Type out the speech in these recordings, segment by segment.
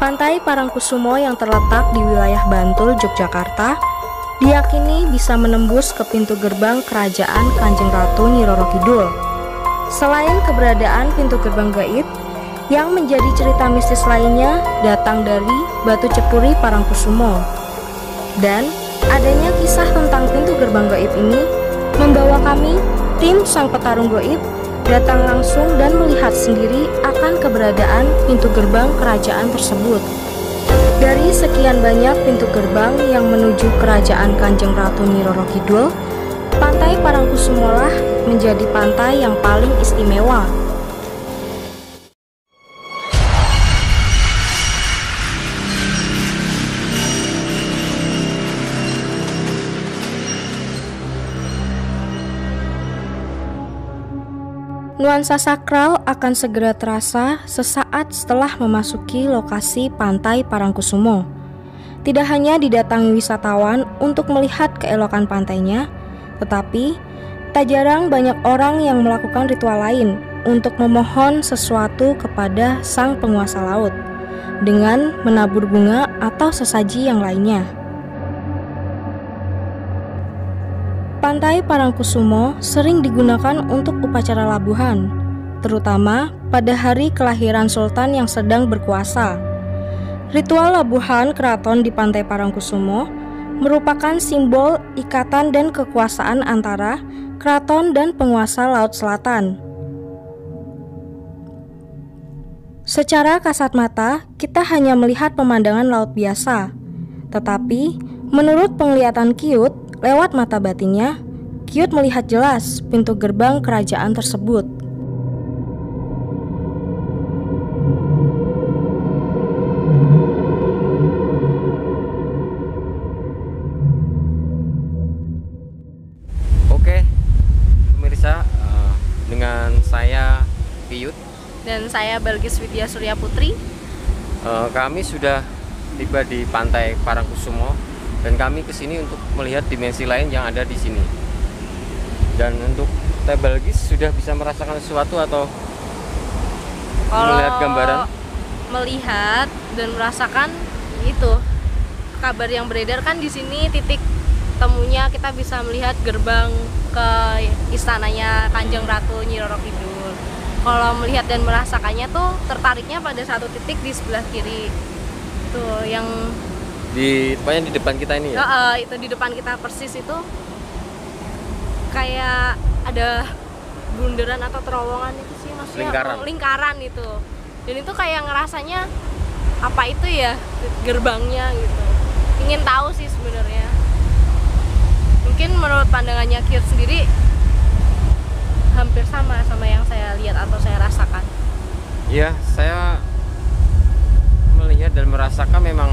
Pantai Parangkusumo yang terletak di wilayah Bantul, Yogyakarta, diyakini bisa menembus ke pintu gerbang kerajaan Kanjeng Ratu Nyi Roro Kidul. Selain keberadaan pintu gerbang gaib, yang menjadi cerita mistis lainnya datang dari Batu Cepuri Parangkusumo. Dan adanya kisah tentang pintu gerbang gaib ini membawa kami, tim Sang Petarung Gaib, datang langsung dan melihat sendiri akan keberadaan pintu gerbang kerajaan tersebut. Dari sekian banyak pintu gerbang yang menuju kerajaan Kanjeng Ratu Nyi Roro Kidul, Pantai Parangkusumo lah menjadi pantai yang paling istimewa. Nuansa sakral akan segera terasa sesaat setelah memasuki lokasi Pantai Parangkusumo. Tidak hanya didatangi wisatawan untuk melihat keelokan pantainya, tetapi tak jarang banyak orang yang melakukan ritual lain untuk memohon sesuatu kepada sang penguasa laut dengan menabur bunga atau sesaji yang lainnya. Pantai Parangkusumo sering digunakan untuk upacara labuhan, terutama pada hari kelahiran sultan yang sedang berkuasa. Ritual labuhan keraton di Pantai Parangkusumo merupakan simbol ikatan dan kekuasaan antara keraton dan penguasa Laut Selatan. Secara kasat mata, kita hanya melihat pemandangan laut biasa, tetapi menurut penglihatan Kyut, lewat mata batinnya, Kyut melihat jelas pintu gerbang kerajaan tersebut. Oke, pemirsa, dengan saya Kyut Dan saya Balgis Widya Surya Putri. Kami sudah tiba di Pantai Parangkusumo dan kami kesini untuk melihat dimensi lain yang ada di sini. Dan untuk Teh Balgis sudah bisa merasakan sesuatu atau melihat gambaran? Melihat dan merasakan itu kabar yang beredar kan di sini titik temunya kita bisa melihat gerbang ke istananya Kanjeng Ratu Nyi Roro Kidul. Kalau melihat dan merasakannya tuh tertariknya pada satu titik di sebelah kiri tuh yang Pokoknya di depan kita ini ya? Itu di depan kita persis itu kayak ada bundaran atau terowongan itu sih maksudnya lingkaran itu. Dan itu kayak ngerasanya apa itu ya gerbangnya gitu. Ingin tahu sih sebenarnya. Mungkin menurut pandangannya Kyut sendiri hampir sama yang saya lihat atau saya rasakan. Iya, saya melihat dan merasakan memang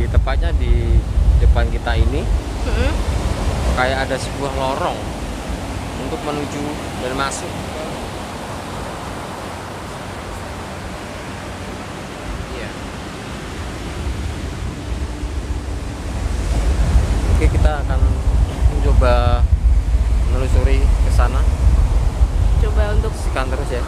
tepatnya di depan kita ini kayak ada sebuah lorong untuk menuju dan masuk. Iya. Oke, kita akan mencoba menelusuri ke sana. Coba untuk sikan terus ya.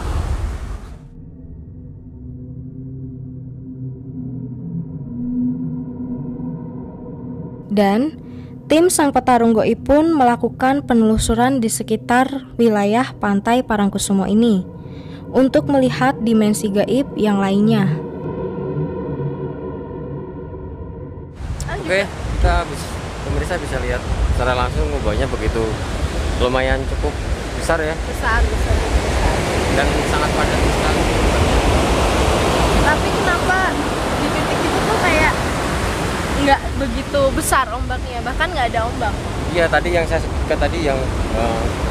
Dan tim Sang Petarung Gaib pun melakukan penelusuran di sekitar wilayah Pantai Parangkusumo ini untuk melihat dimensi gaib yang lainnya. Oke, pemirsa bisa lihat secara langsung gubahnya begitu lumayan cukup besar ya. Besar. Dan sangat padat sekali. Tapi kenapa di titik itu tuh kayak nggak begitu besar ombaknya, bahkan nggak ada ombak. Iya, tadi yang saya sebutkan tadi yang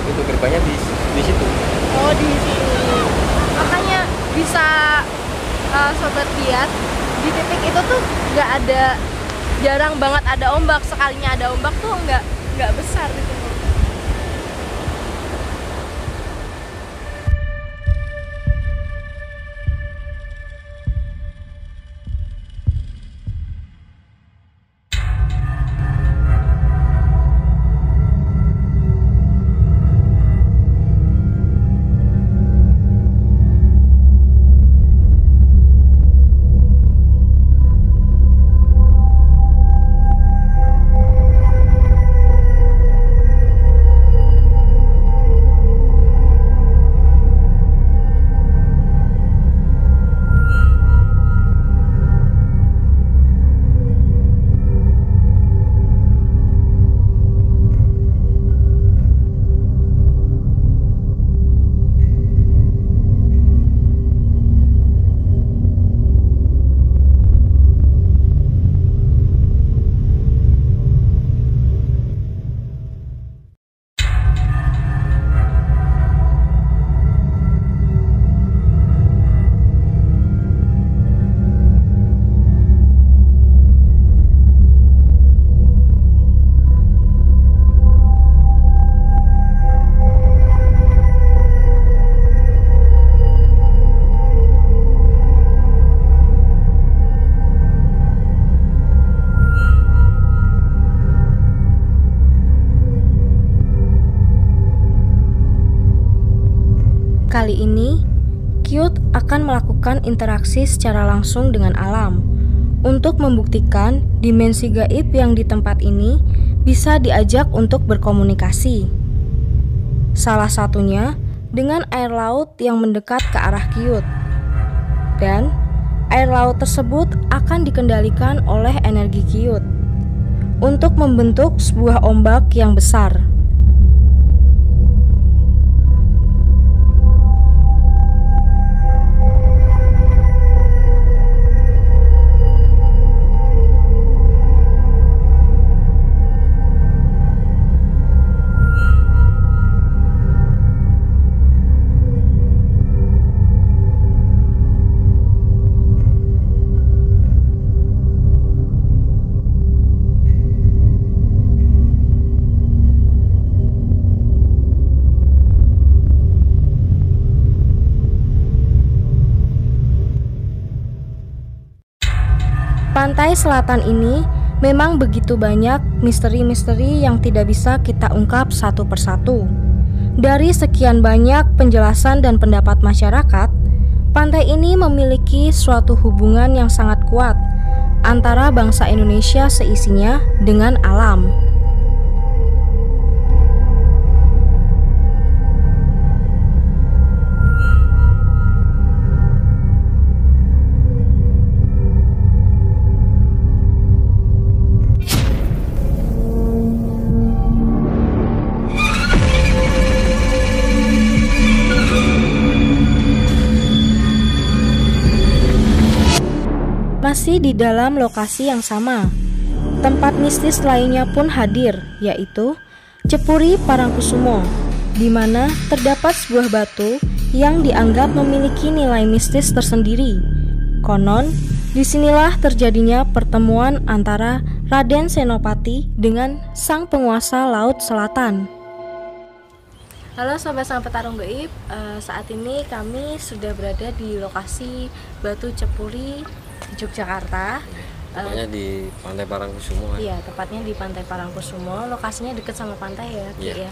pintu gerbangnya di situ. Oh, di sini. Makanya bisa sobat lihat di titik itu tuh nggak ada, jarang banget ada ombak. Sekalinya ada ombak tuh nggak besar gitu. Kali ini, Qiyut akan melakukan interaksi secara langsung dengan alam untuk membuktikan dimensi gaib yang di tempat ini bisa diajak untuk berkomunikasi. Salah satunya dengan air laut yang mendekat ke arah Qiyut. Dan air laut tersebut akan dikendalikan oleh energi Qiyut untuk membentuk sebuah ombak yang besar. Pantai selatan ini memang begitu banyak misteri-misteri yang tidak bisa kita ungkap satu persatu. Dari sekian banyak penjelasan dan pendapat masyarakat, pantai ini memiliki suatu hubungan yang sangat kuat antara bangsa Indonesia seisinya dengan alam. Masih di dalam lokasi yang sama, tempat mistis lainnya pun hadir, yaitu Cepuri Parangkusumo, di mana terdapat sebuah batu yang dianggap memiliki nilai mistis tersendiri. Konon, disinilah terjadinya pertemuan antara Raden Senopati dengan sang penguasa Laut Selatan. Halo Sobat Sang Petarung Gaib, saat ini kami sudah berada di lokasi Batu Cepuri, Yogyakarta. Tepatnya di Pantai Parangkusumo. Iya, tepatnya di Pantai Parangkusumo. Lokasinya dekat sama pantai ya, Ki, ya.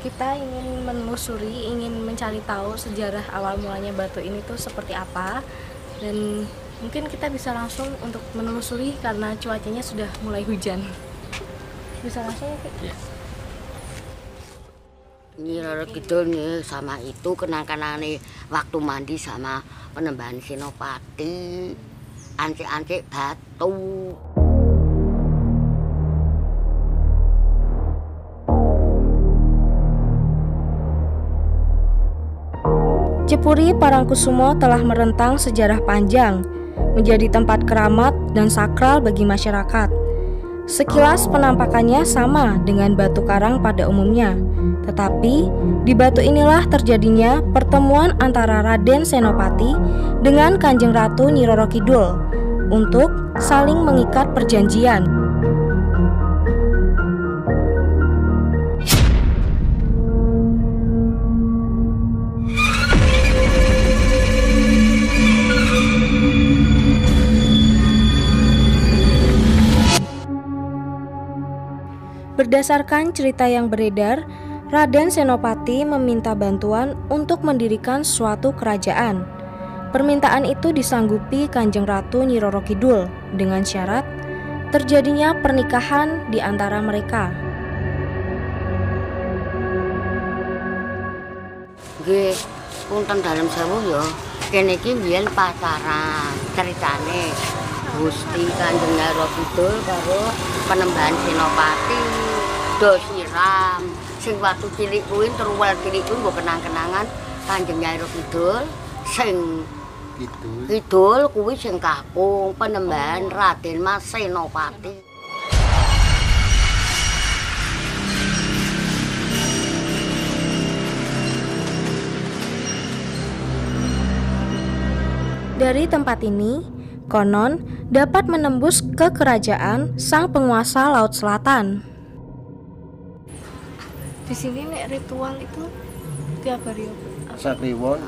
Kita ingin menelusuri, ingin mencari tahu sejarah awal mulanya batu ini tuh seperti apa, dan mungkin kita bisa langsung untuk menelusuri karena cuacanya sudah mulai hujan. Bisa langsung ya, Ki? Iya. Nyi Roro Kidul nih sama itu kenang-kenangan waktu mandi sama Penembahan Senopati, ancik-ancik batu. Cepuri Parangkusumo telah merentang sejarah panjang, menjadi tempat keramat dan sakral bagi masyarakat. Sekilas penampakannya sama dengan batu karang pada umumnya, tetapi di batu inilah terjadinya pertemuan antara Raden Senopati dengan Kanjeng Ratu Nyi Roro Kidul untuk saling mengikat perjanjian. Berdasarkan cerita yang beredar, Raden Senopati meminta bantuan untuk mendirikan suatu kerajaan. Permintaan itu disanggupi Kanjeng Ratu Nyi Roro Kidul dengan syarat terjadinya pernikahan di antara mereka. Nggih, punten dalem sewu ya. Kene iki biyen pacaran ceritane. Gusti Kanjeng Roro Kidul karo Penembahan Senopati do siram. Sing waktu cilik kuwi terwel cilik kuwi nggo kenang-kenangan Kanjeng Roro Kidul sing Kidul kuwi sing kakung Penembahan Raden Mas Senopati. Dari tempat ini, konon dapat menembus ke kerajaan sang penguasa Laut Selatan. Di sini nek ritual itu tiap hari Pasar Kliwon,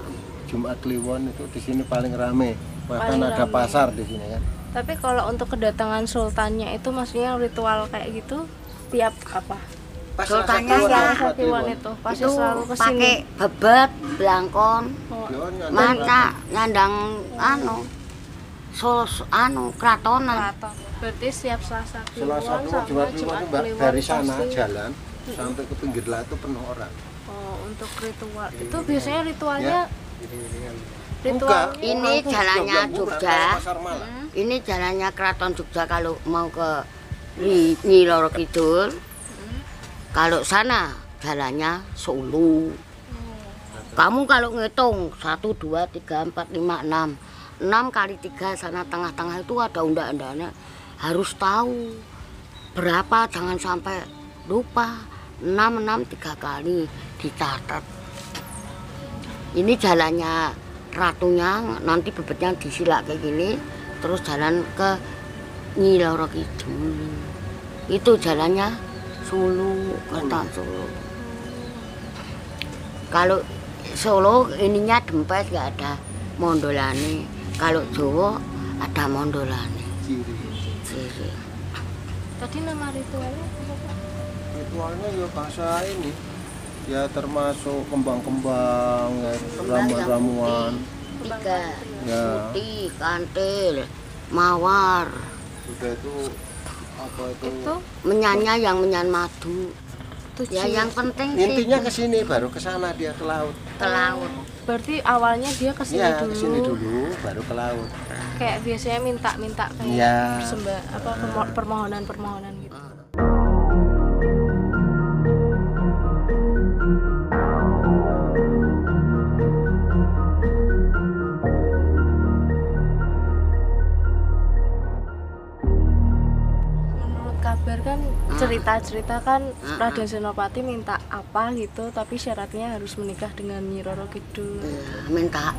Jumat Kliwon itu di sini paling rame. Bahkan Paling ada rame. pasar di sini kan. Tapi kalau untuk kedatangan sultannya itu maksudnya ritual kayak gitu tiap apa? Pas Sultannya Kliwon, ya. Rasa Kliwon Kliwon. itu pasti Itu selalu kesini. pakai bebet, belangkon, Kliwon nyandang maca, nyandang keratonan. Keraton. Berarti siap Selasa Selasa Kliwon Kliwon, sama Jumat Kliwon Jumat itu Mbak, Kliwon dari sana pasti. jalan sampai ke pinggir lah itu penuh orang. Oh, untuk ritual. Itu biasanya ritualnya Enggak. ritual Ini jalannya Jogja, Jogja. Pasar Malang. Ini jalannya Keraton Jogja kalau mau ke Nyi Roro Kidul. Kalau sana jalannya Solo. Kamu kalau ngitung 1, 2, 3, 4, 5, 6 kali 3 sana tengah-tengah itu ada undang-undangnya. Harus tahu berapa, jangan sampai lupa. 6 3 kali dicatat. Ini jalannya ratunya, nanti bebetnya disilak kayak gini, terus jalan ke Nyi Roro Kidul. Itu jalannya Solo, kota Solo. Kalau Solo ininya dempes, nggak ada mondolane. Kalau Jawa ada mondolane. Ciri. Tadi nama ritualnya apa? Ritualnya ya bahasa ini. Ya termasuk kembang-kembang, ya, Kembang yang ramuan-ramuan. Tiga, Ya. putih, kantil, mawar, Sudah itu apa itu? Itu menyanyi yang menyan madu. tujuh. Ya yang penting sih Intinya ke sini baru ke sana dia ke laut. ke laut. Berarti awalnya dia ke sini Iya, dulu. ke sini dulu baru ke laut. Kayak biasanya minta-minta kayak Iya. persembah apa permohonan-permohonan gitu. Menurut kabar kan cerita-cerita kan Raden Senopati minta apa gitu, tapi syaratnya harus menikah dengan Nyi Roro Kidul. Ya, minta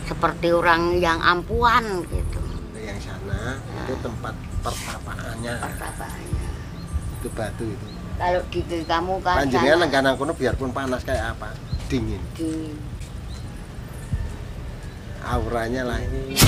seperti orang yang ampuan gitu. Yang sana itu tempat pertapaannya. Pertapaannya. Itu batu itu. Kalau di kamu kan Panjenengan sana nengkanang kono biarpun panas kayak apa, dingin. di Auranya lain.